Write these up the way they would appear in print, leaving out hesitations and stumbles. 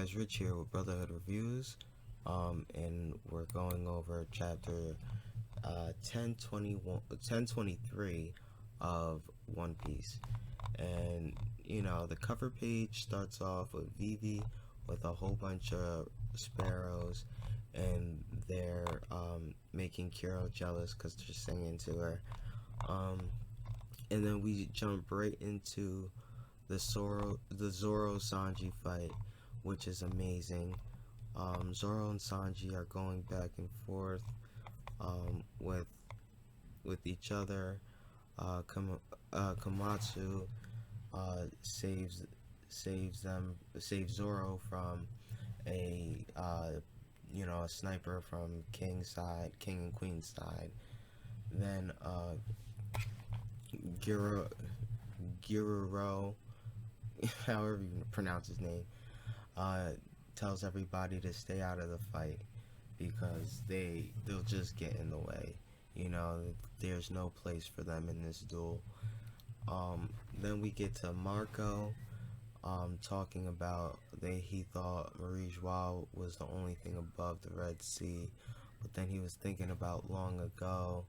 guys, Rich here with Brotherhood Reviews, and we're going over chapter 1023 of One Piece. And, the cover page starts off with Vivi with a whole bunch of sparrows, and they're making Kuro jealous because they're singing to her. And then we jump right into the Zoro Sanji fight, which is amazing. Zoro and Sanji are going back and forth with each other. Komatsu saves Zoro from a sniper from King and Queen side. Then Gururo, however you pronounce his name, tells everybody to stay out of the fight because they'll just get in the way. There's no place for them in this duel. Then we get to Marco talking about he thought Marie Joie was the only thing above the Red Sea, but then he was thinking about long ago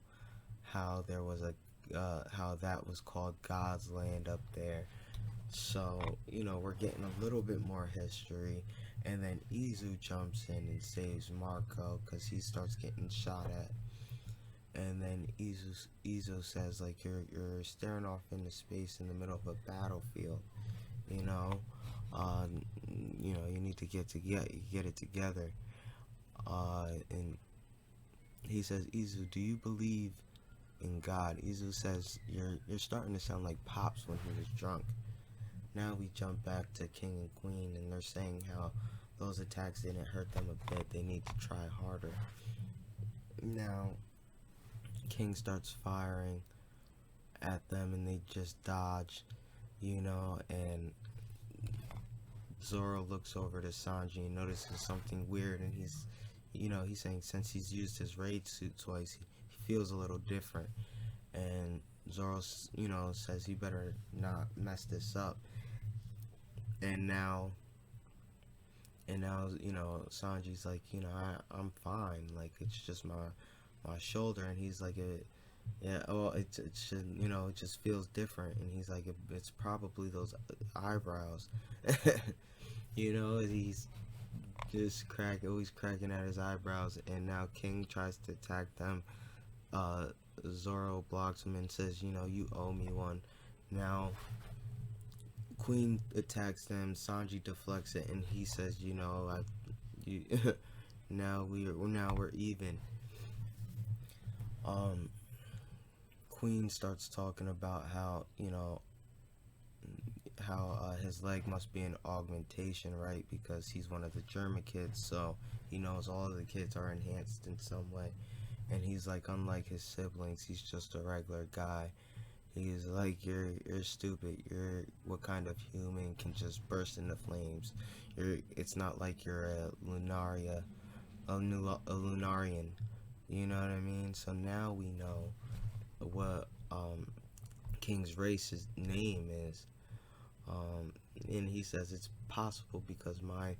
how there was how that was called God's land up there. So, we're getting a little bit more history, and then Izu jumps in and saves Marco because he starts getting shot at. And then Izu says, like, you're staring off into space in the middle of a battlefield. You need to get it together. And he says, Izu, do you believe in God? Izu says, you're starting to sound like Pops when he was drunk. Now we jump back to King and Queen, and they're saying how those attacks didn't hurt them a bit. They need to try harder. Now, King starts firing at them, and they just dodge, and Zoro looks over to Sanji and notices something weird, and he's saying since he's used his raid suit twice, he feels a little different. And Zoro, says he better not mess this up. And now, Sanji's like, I'm fine. Like, it's just my shoulder. And he's like, yeah, well, it just feels different. And he's like, it's probably those eyebrows. He's just always cracking at his eyebrows. And now King tries to attack them. Zoro blocks him and says, you owe me one. Now, Queen attacks them, Sanji deflects it, and he says, now we're even. Queen starts talking about how his leg must be an augmentation, right? Because he's one of the German kids, so he knows all of the kids are enhanced in some way. And he's like, unlike his siblings, he's just a regular guy. He's like, you're stupid. What kind of human can just burst into flames? It's not like you're a Lunarian. You know what I mean? So now we know what King's race's name is. And he says it's possible because my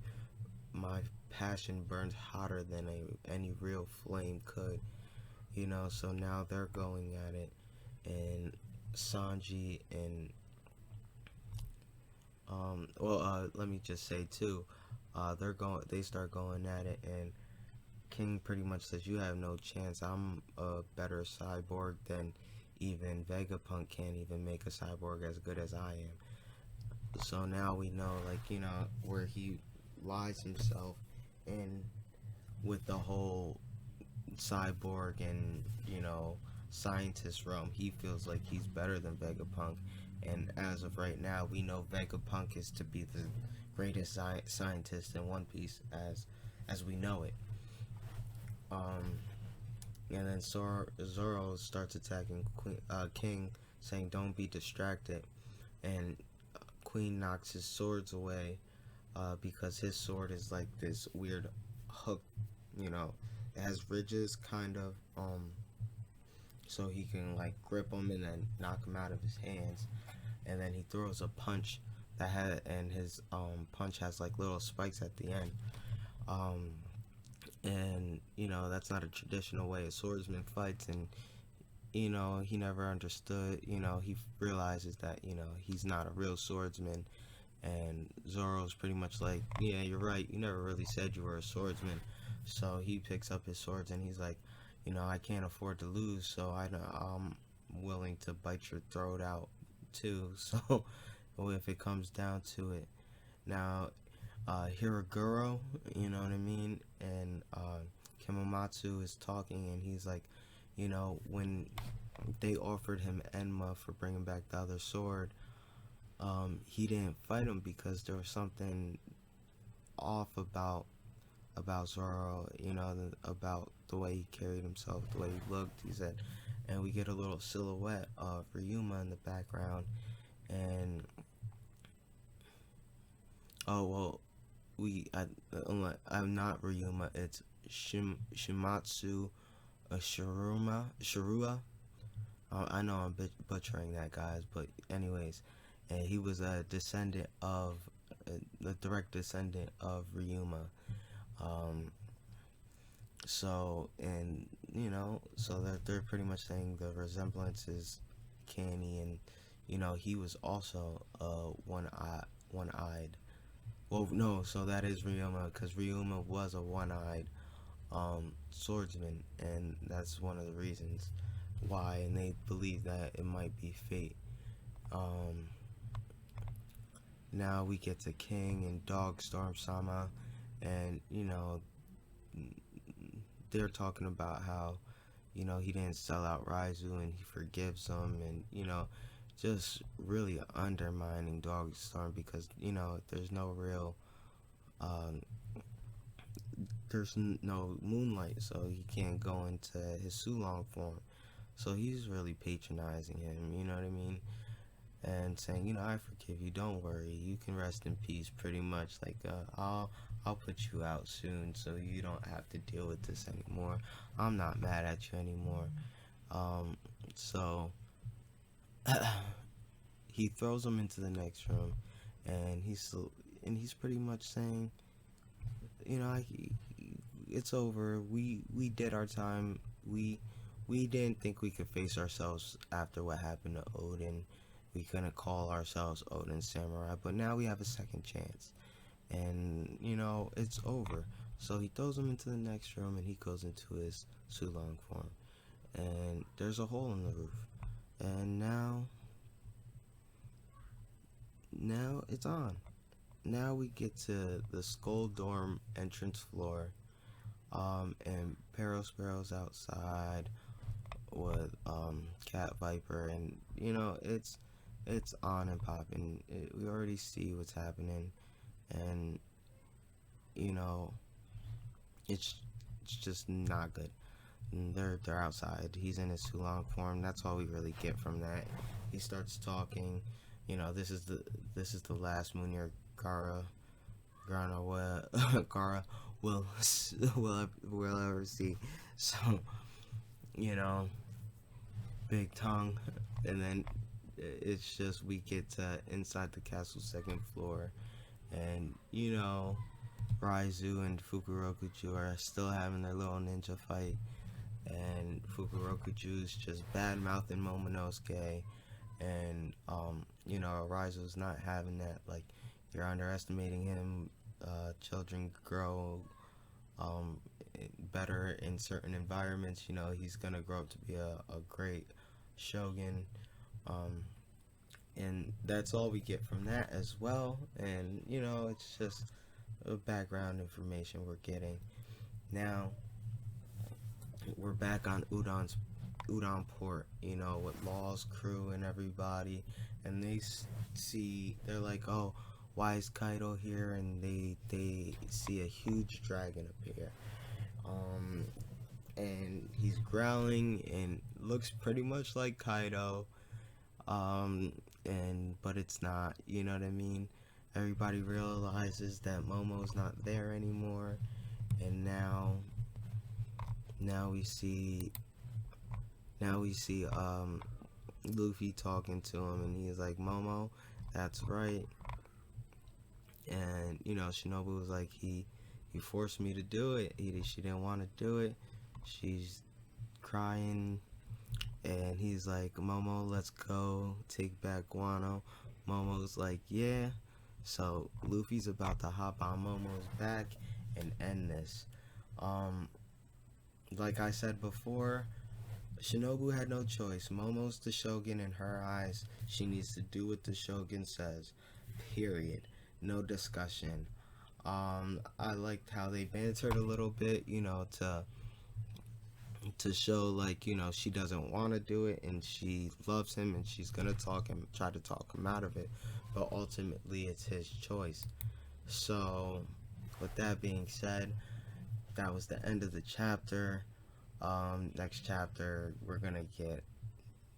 passion burns hotter than any real flame could. So now they're going at it, and Sanji and let me just say too, they start going at it, and King pretty much says, you have no chance. I'm a better cyborg than even Vegapunk can't even make a cyborg as good as I am. So now we know, where he lies himself in with the whole cyborg and scientist realm. He feels like he's better than Vegapunk, and as of right now, we know Vegapunk is to be the greatest scientist in One Piece as we know it. And then Zoro starts attacking King, saying don't be distracted, and Queen knocks his swords away because his sword is like this weird hook, it has ridges kind of, so he can like grip him and then knock him out of his hands. And then he throws a punch and his punch has like little spikes at the end. Um, and that's not a traditional way a swordsman fights, and he never understood. He realizes that he's not a real swordsman, and Zoro's pretty much like, yeah, you're right, you never really said you were a swordsman. So he picks up his swords and he's like, I can't afford to lose, so I'm willing to bite your throat out too. So if it comes down to it. Now, Hiraguro, you know what I mean, and Kemomatsu is talking, and he's like, when they offered him Enma for bringing back the other sword, he didn't fight him because there was something off about Zoro, about the way he carried himself, the way he looked. He said, and we get a little silhouette of Ryuma in the background, and oh well, I'm not Ryuma. It's Shimatsu Shirua. I know I'm butchering that, guys, but anyways, and he was a descendant of the direct descendant of Ryuma. Um, so they're pretty much saying the resemblance is canny, and he was also one-eyed. Well, no, so that is Ryuma, because Ryuma was a one-eyed swordsman, and that's one of the reasons why, and they believe that it might be fate. Um, Now we get to King and Dogstorm Sama, and they're talking about how he didn't sell out Raizu and he forgives him, and just really undermining Dogstorm because there's no real there's no moonlight, so he can't go into his Sulong form. So he's really patronizing him, you know what I mean? And saying, I forgive you, don't worry, you can rest in peace, pretty much. Like, I'll put you out soon, so you don't have to deal with this anymore. I'm not mad at you anymore. So he throws him into the next room, and he's pretty much saying, it's over. We did our time. We didn't think we could face ourselves after what happened to Odin. We couldn't call ourselves Odin Samurai, but now we have a second chance. And, it's over. So he throws him into the next room, and he goes into his Sulong form. And there's a hole in the roof. And now it's on. Now we get to the Skull Dorm entrance floor. And Sparrow's outside with Cat Viper, and it's on and popping. We already see what's happening, and it's just not good. And they're outside. He's in his Sulong form. That's all we really get from that. He starts talking. This is the last moon year Gara will ever see. So big tongue, and then it's just we get to inside the castle's second floor, and Raizu and Fukurokuju are still having their little ninja fight, and Fukurokuju's just bad mouthing Momonosuke, and Raizu's not having that. Like, you're underestimating him. Children grow better in certain environments. He's gonna grow up to be a great shogun, and that's all we get from that as well. And it's just a background information we're getting. Now we're back on Udon Port, with Law's crew and everybody, and they're like, oh, why is Kaido here? And they see a huge dragon appear, and he's growling and looks pretty much like Kaido, but it's not, you know what I mean? Everybody realizes that Momo's not there anymore, and now we see Luffy talking to him, and he's like, Momo, that's right, And Shinobu was like, he forced me to do it. She didn't want to do it. She's crying, and he's like, Momo, let's go take back Guano. Momo's like, yeah. So Luffy's about to hop on Momo's back and end this. Um, like I said before, Shinobu had no choice. Momo's the Shogun in her eyes. She needs to do what the Shogun says. Period. No discussion. I liked how they bantered a little bit, to show, like, she doesn't want to do it and she loves him and she's gonna try to talk him out of it, but ultimately it's his choice. So with that being said, that was the end of the chapter. Next chapter we're gonna get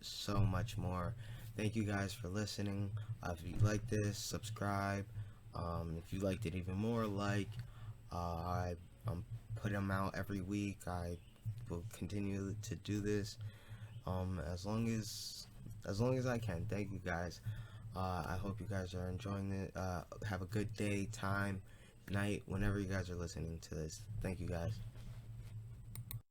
so much more. Thank you guys for listening. If you like this, subscribe. If you liked it even more, I'm putting them out every week. I will continue to do this as long as I can. Thank you guys. I hope you guys are enjoying it. Have a good day, time, night, whenever you guys are listening to this. Thank you guys.